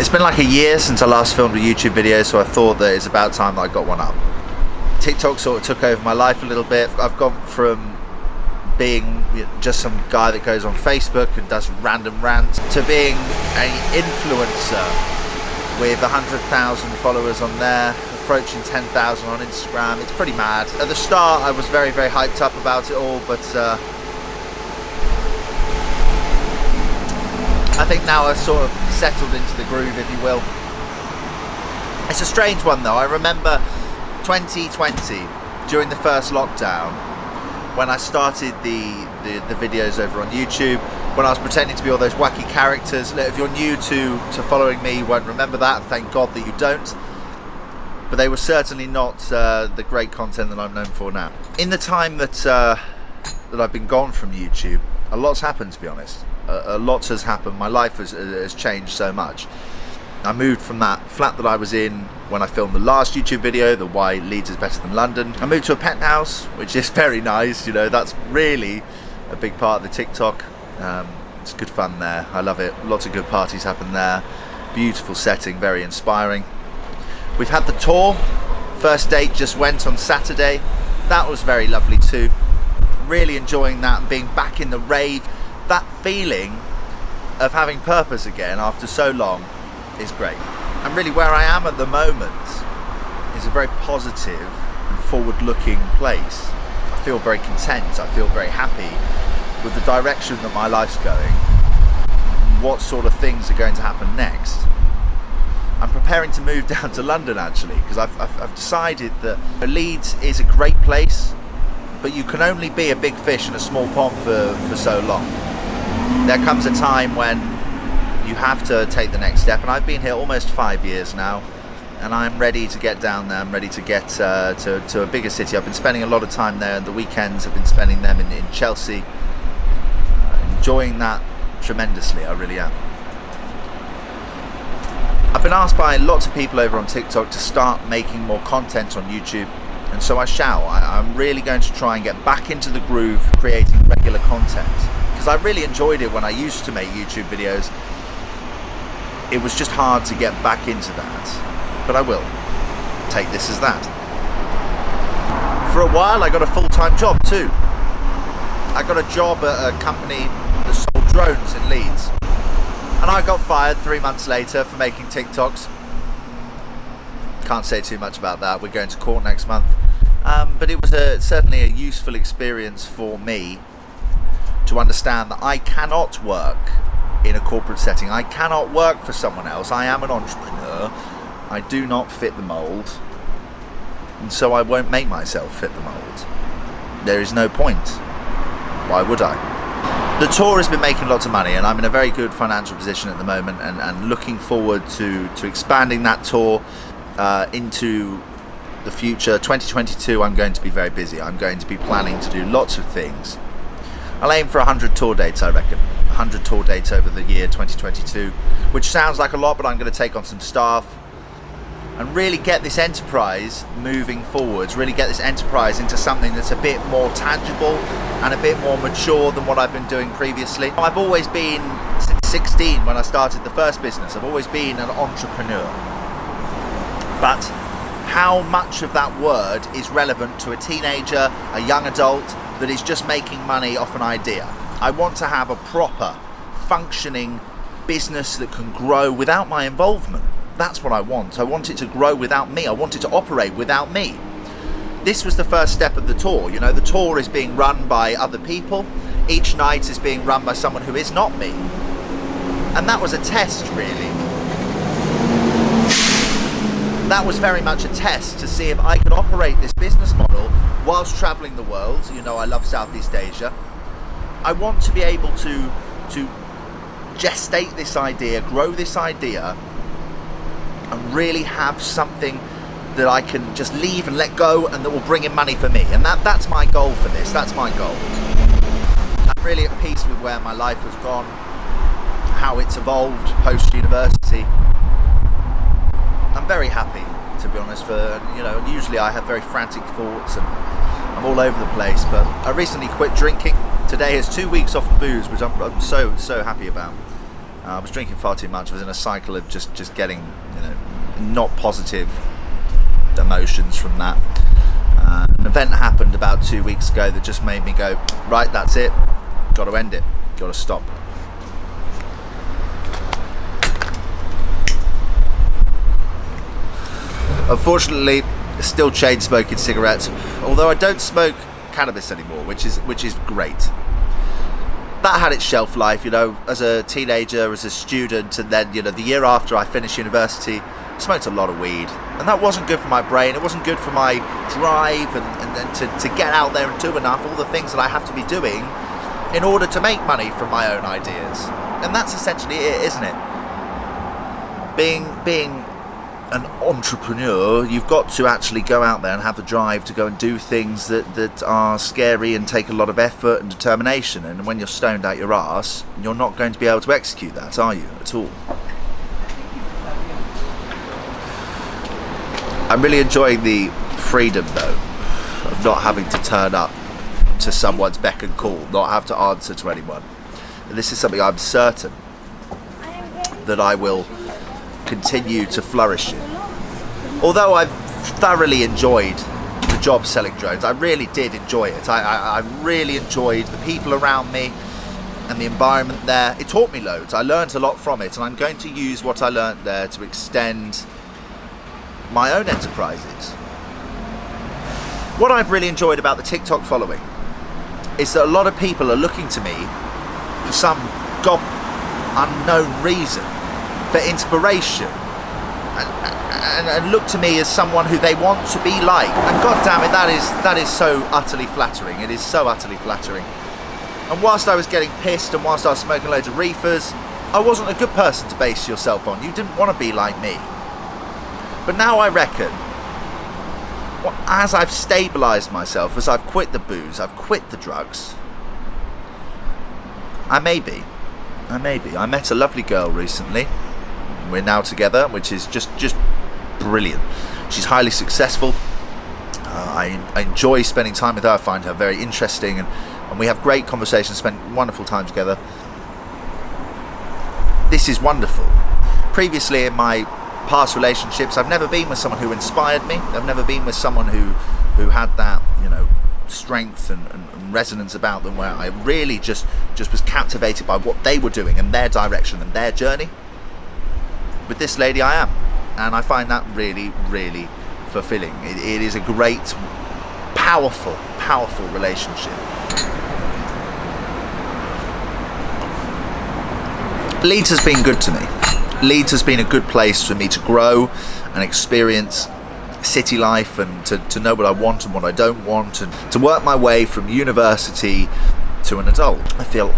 It's been like a year since I last filmed a YouTube video, so I thought that it's about time that I got one up. TikTok sort of took over my life a little bit. I've gone from being just some guy that goes on Facebook and does random rants to being an influencer with 100,000 followers on there, approaching 10,000 on Instagram. It's pretty mad. At the start I was very, very hyped up about it all, but I think now I've sort of settled into the groove, if you will. It's a strange one though. I remember 2020, during the first lockdown, when I started the videos over on YouTube, when I was pretending to be all those wacky characters. If you're new to following me, you won't remember that, and thank God that you don't. But they were certainly not the great content that I'm known for now. In the time that I've been gone from YouTube, a lot's happened, to be honest. A lot has happened. My life has changed so much. I moved from that flat that I was in when I filmed the last YouTube video, the Why Leeds is Better Than London. I moved to a penthouse, which is very nice. You know, that's really a big part of the TikTok. It's good fun there. I love it. Lots of good parties happen there. Beautiful setting, very inspiring. We've had the tour. First date just went on Saturday. That was very lovely too. Really enjoying that and being back in the rave. That feeling of having purpose again after so long is great. And really where I am at the moment is a very positive and forward-looking place. I feel very content. I feel very happy with the direction that my life's going, what sort of things are going to happen next. I'm preparing to move down to London actually, because I've decided that Leeds is a great place, but you can only be a big fish in a small pond for so long. There comes a time when you have to take the next step, and I've been here almost 5 years now, and I'm ready to get down there. I'm ready to get to a bigger city. I've been spending a lot of time there, and the weekends I've been spending them in Chelsea. Enjoying that tremendously, I really am. I've been asked by lots of people over on TikTok to start making more content on YouTube, and so I shall. I'm really going to try and get back into the groove creating regular content, because I really enjoyed it when I used to make YouTube videos. It was just hard to get back into that, but I will take this as that. For a while I got a full-time job too. I got a job at a company that sold drones in Leeds, and I got fired 3 months later for making TikToks. Can't say too much about that. We're going to court next month, but it was certainly a useful experience for me to understand that I cannot work in a corporate setting. I cannot work for someone else. I am an entrepreneur. I do not fit the mold, and so I won't make myself fit the mold. There is no point. Why would I? The tour has been making lots of money, and I'm in a very good financial position at the moment, and looking forward to expanding that tour into the future. 2022 I'm going to be very busy. I'm going to be planning to do lots of things. I'll aim for 100 tour dates, I reckon. 100 tour dates over the year 2022, which sounds like a lot, but I'm going to take on some staff and really get this enterprise moving forwards, really get this enterprise into something that's a bit more tangible and a bit more mature than what I've been doing previously. I've always been, since 16 when I started the first business, I've always been an entrepreneur. But how much of that word is relevant to a teenager, a young adult that is just making money off an idea? I want to have a proper, functioning business that can grow without my involvement. That's what I want. I want it to grow without me. I want it to operate without me. This was the first step of the tour. You know, the tour is being run by other people. Each night is being run by someone who is not me. And that was a test, really. That was very much a test to see if I could operate this business model whilst traveling the world. You know, I love Southeast Asia. I want to be able to gestate this idea, grow this idea, and really have something that I can just leave and let go and that will bring in money for me. And that's my goal for this. That's my goal. I'm really at peace with where my life has gone, how it's evolved post-university. I'm very happy, to be honest. Usually I have very frantic thoughts and I'm all over the place, but I recently quit drinking. Today is 2 weeks off the booze, which I'm so happy about. I was drinking far too much. I was in a cycle of just getting, not positive emotions from that. An event happened about 2 weeks ago that just made me go, right, that's it, got to end it, got to stop. Unfortunately, still chain smoking cigarettes, although I don't smoke cannabis anymore, which is great. That had its shelf life, as a teenager, as a student, and then, the year after I finished university, I smoked a lot of weed. And that wasn't good for my brain, it wasn't good for my drive, and to get out there and do enough, all the things that I have to be doing in order to make money from my own ideas. And that's essentially it, isn't it? Being an entrepreneur, you've got to actually go out there and have the drive to go and do things that are scary and take a lot of effort and determination, and when you're stoned out your arse, you're not going to be able to execute that, are you, at all? I'm really enjoying the freedom, though, of not having to turn up to someone's beck and call, not have to answer to anyone. And this is something I'm certain that I will continue to flourish in. Although I've thoroughly enjoyed the job selling drones, I really did enjoy it. I really enjoyed the people around me and the environment there. It taught me loads. I learned a lot from it, and I'm going to use what I learned there to extend my own enterprises. What I've really enjoyed about the TikTok following is that a lot of people are looking to me for some god unknown reason, for inspiration, and look to me as someone who they want to be like. And god damn it, that is so utterly flattering. It is so utterly flattering. And whilst I was getting pissed and whilst I was smoking loads of reefers, I wasn't a good person to base yourself on. You didn't want to be like me. But now I reckon, as I've stabilised myself, as I've quit the booze, I've quit the drugs, I may be. I met a lovely girl recently. We're now together, which is just brilliant. She's highly successful. I enjoy spending time with her. I find her very interesting, and we have great conversations, spend wonderful time together. This is wonderful. Previously in my past relationships, I've never been with someone who inspired me. I've never been with someone who had that, strength and resonance about them, where I really just was captivated by what they were doing and their direction and their journey. With this lady I am, and I find that really, really fulfilling. It is a great, powerful relationship. Leeds has been good to me. Leeds has been a good place for me to grow and experience city life, and to know what I want and what I don't want, and to work my way from university to an adult. I feel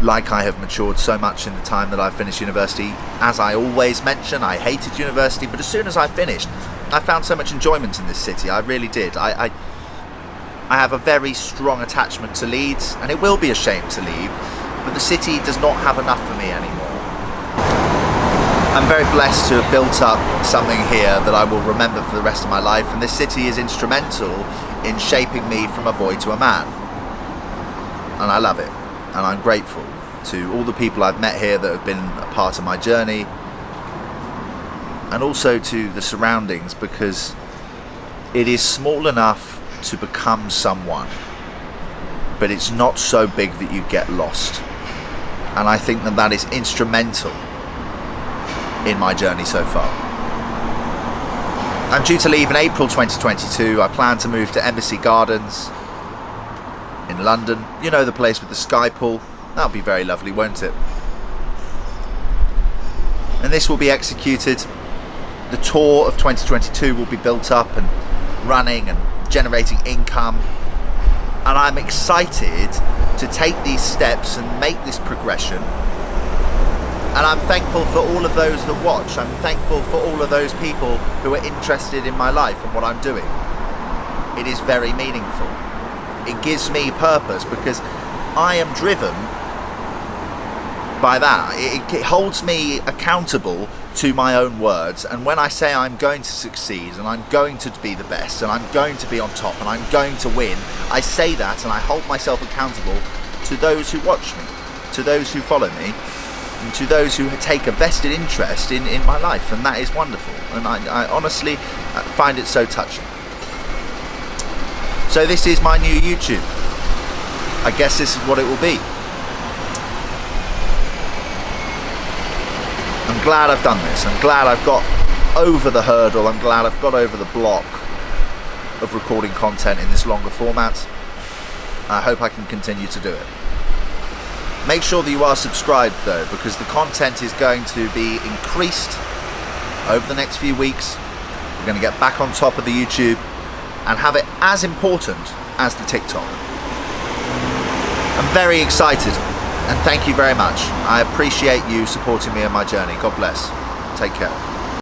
like I have matured so much in the time that I finished university. As I always mention, I hated university, but as soon as I finished, I found so much enjoyment in this city. I really did. I have a very strong attachment to Leeds, and it will be a shame to leave, but the city does not have enough for me anymore. I'm very blessed to have built up something here that I will remember for the rest of my life, and this city is instrumental in shaping me from a boy to a man, and I love it, and I'm grateful to all the people I've met here that have been a part of my journey, and also to the surroundings, because it is small enough to become someone, but it's not so big that you get lost, and I think that is instrumental in my journey so far. I'm due to leave in April 2022. I plan to move to Embassy Gardens in London. You know, the place with the sky pool. That'll be very lovely, won't it? And this will be executed. The tour of 2022 will be built up and running and generating income. And I'm excited to take these steps and make this progression. And I'm thankful for all of those that watch. I'm thankful for all of those people who are interested in my life and what I'm doing. It is very meaningful. It gives me purpose because I am driven by that. It holds me accountable to my own words. And when I say I'm going to succeed and I'm going to be the best and I'm going to be on top and I'm going to win, I say that and I hold myself accountable to those who watch me, to those who follow me. and to those who take a vested interest in my life, and that is wonderful, and I honestly find it so touching. So this is my new YouTube. I guess this is what it will be. I'm glad I've done this. I'm glad I've got over the hurdle. I'm glad I've got over the block of recording content in this longer format. I hope I can continue to do it. Make sure that you are subscribed though, because the content is going to be increased over the next few weeks. We're going to get back on top of the YouTube and have it as important as the TikTok. I'm very excited, and thank you very much. I appreciate you supporting me on my journey. God bless. Take care.